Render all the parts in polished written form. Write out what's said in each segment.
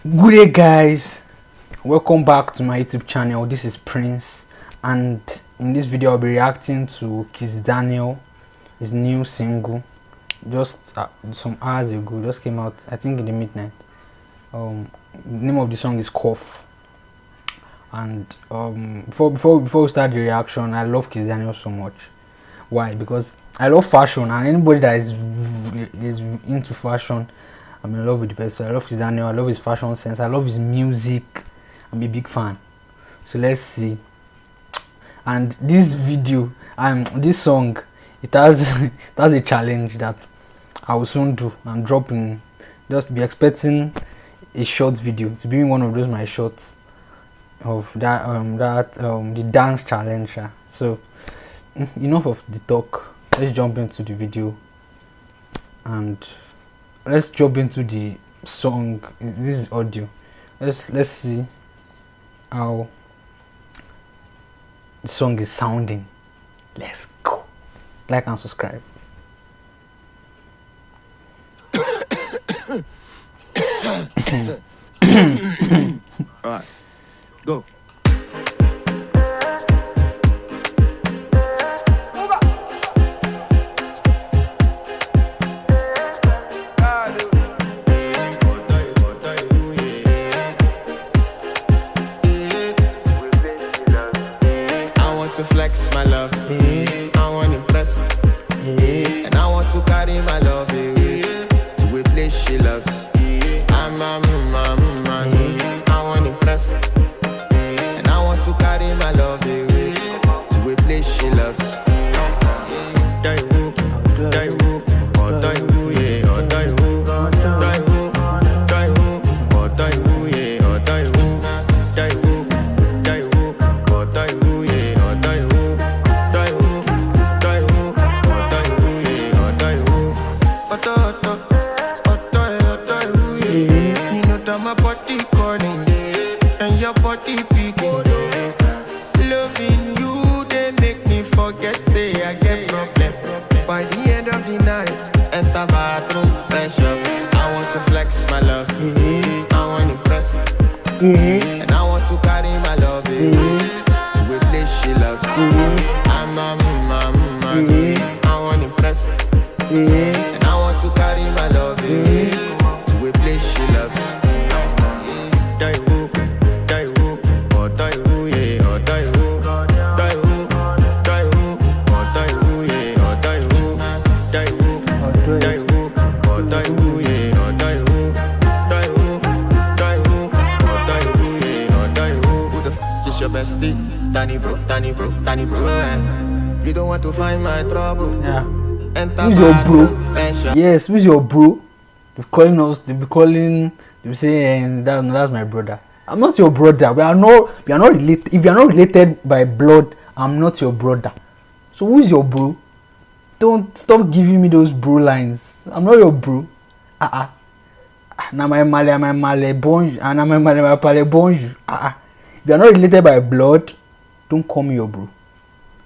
Good day, guys. Welcome back to my YouTube channel. This is Prince, and in this video I'll be reacting to Kiss Daniel, his new single. Just some hours ago, just came out, I think in the midnight. The name of the song is Cough. And before we start the reaction, I love Kiss Daniel so much. Why? Because I love fashion, and anybody that is into fashion, I'm in love with the person. I love Kiss Daniel. I love his fashion sense. I love his music. I'm a big fan. So let's see. And this video, this song, it has it has a challenge that I will soon do. I'm dropping. Just be expecting a short video to be one of those my shorts of that the dance challenge. So enough of the talk. Let's jump into the video and let's jump into the song. This is audio. Let's see how the song is sounding. Let's go. Like and subscribe. Alright, go. To flex my love, I want to impress, and I want to carry my love to a place she loves. I want to impress, and I want to carry my love to a place she loves. My body calling and your body picking. Loving you, they make me forget, say I get problem. By the end of the night, enter bathroom, fresh up. I want to flex my love, I want to impress, and I want to carry my love to a place she loves. I want to impress, and I want to carry my love to a place she loves. Bestie, Danny bro, you don't want to find my trouble. Yeah. Who's your bro? Yes, who's your bro? They're calling us. They be saying that's my brother. I'm not your brother. We are not related. If you are not related by blood, I'm not your brother. So who's your bro? Don't stop giving me those bro lines. I'm not your bro. Na my male bonjour. And my male pale bonjour. If you are not related by blood, don't call me your bro.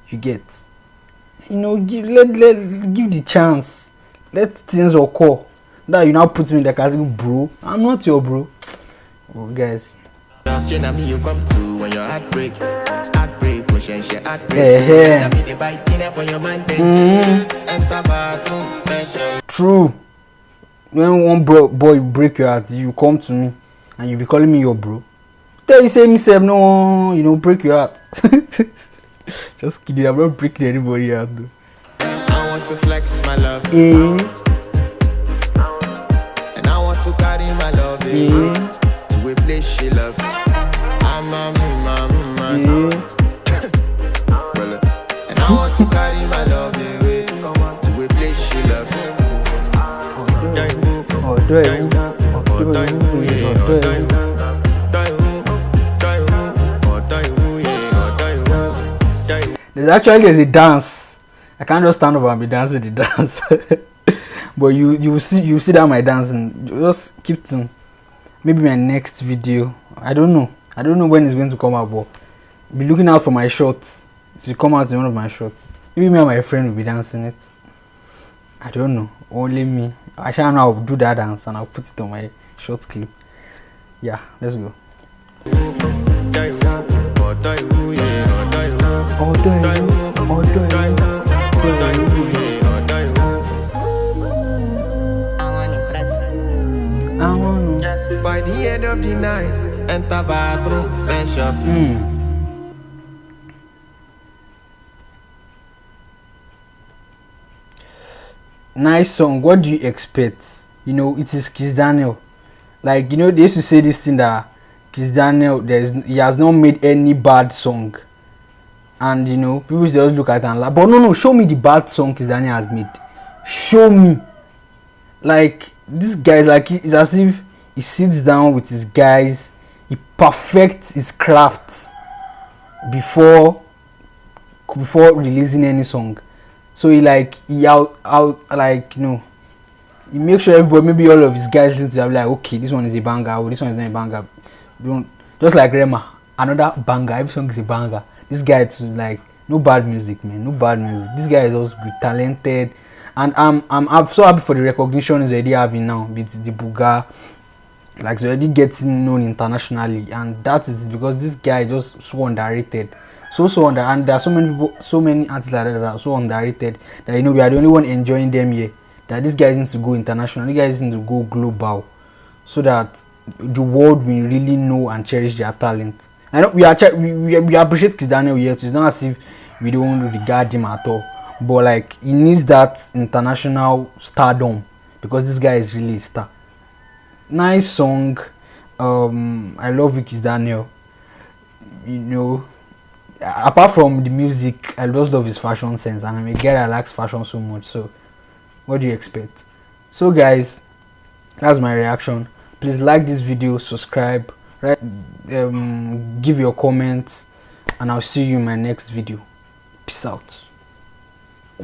You get? Give the chance. Let things occur. That you now put me in the category bro. I'm not your bro. Oh, guys. You come through when your heartbreak, True. When one boy break your heart, you come to me and you be calling me your bro. Tell you say myself no, break your heart. Just kidding, I'm not breaking anybody heart though. I want to flex my love, and I want to carry my love to a place she loves. And I want to carry my love to a place she loves. There's a dance. I can't just stand up and be dancing the dance. But you see that my dancing. Just keep to maybe my next video. I don't know when it's going to come out, but be looking out for my shorts. It will come out in one of my shorts. Maybe me and my friend will be dancing it. I don't know. Only me. I shall know I'll do that dance and I'll put it on my short clip. Yeah, let's go. By the end of the night, enter bathroom, fresh up. Nice song. What do you expect? You know, it is Kiss Daniel. Like, you know, they used to say this thing that Kiss Daniel, he has not made any bad song. And you know, people just look at it and laugh. But no, show me the bad song Kiss Daniel has made. Show me. Like, this guy, like, it's as if he sits down with his guys, he perfects his craft before releasing any song. So he like, you know, he makes sure everybody, maybe all of his guys listen to it, like, okay, this one is a banger, or this one is not a banger. Don't, just like Rema, another banger, every song is a banger. This guy too, like, no bad music, man, no bad music. This guy is also good, talented, and I'm so happy for the recognition he's already having now with the Buga. Like, he's already getting known internationally, and that is because this guy is just so underrated. So under, and there are so many people, so many artists like that are so underrated that, you know, we are the only one enjoying them here. That this guy needs to go international, this guy needs to go global, so that the world will really know and cherish their talent. I know we appreciate Kiss Daniel here. It's not as if we don't regard him at all, but like, he needs that international stardom because this guy is really a star. Nice song. I love Kiss Daniel. You know, apart from the music, I just love his fashion sense, and I'm a guy that likes fashion so much. So what do you expect? So guys, that's my reaction. Please like this video, subscribe, right, give your comments, and I'll see you in my next video. Peace out.